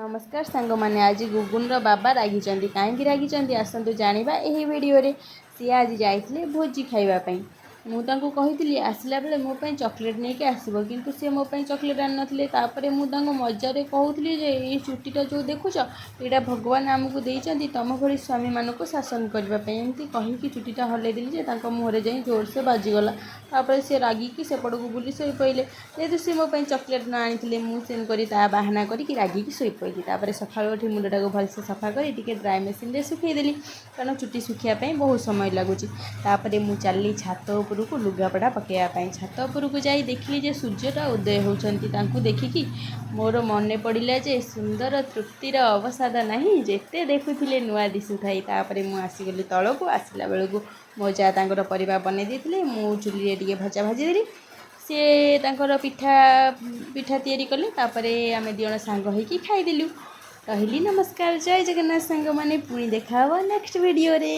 नमस्कार सांग मैंने आज गुगुन बाबा रागी कहीं रागी आसतु जाना यही वीडियो सी आज जाते भोजी खावाई मुझे कही आसला बेले मो चॉकलेट नहीं आसब किंतु सी मो चॉकलेट आन नापर मुझे मजारे कहूली ये चुटीटा जो देखुच यहाँ भगवान आमको देती तुम भली स्वामी मानक शासन करने एमती कहीकि चुटीटा हल्दी मुहरे जाए जोर से बाजिगला तापर सी रागिकी सेपट को बुली शोई पड़े जेहतु सी मो चॉकलेट न आनी मुझे बाहाना करके रागिकी शोई पड़ी तापर सकाळु उठी मुंडटा को भलसे सफा कर ड्राए मेसीन रे सुखईदेली कारण चुटी सुखापी बहुत समय लगुच तापर मु चली छात उपरको लुगापड़ा पकड़ापी छात उपरको जाई देखिली जे सूर्यटा उदय होती देखिकी मोर मन पड़ा जे सुंदर तृप्तिर अवसाद नहीं जेते देखुले नुआ दिशुथाई तापर मु आसीगली तल को आसला बेलू मो जा तांकर परिवा बनै देथिले मु चुली रे भजा भाजीदेली सी तांकर पिठा पिठा तैयारी कले तापर आम दिजण सांग होइकी खाइदेलु। कहली नमस्कार जय जगन्नाथ सांग माने पुणी देखा नेक्स्ट वीडियो रे।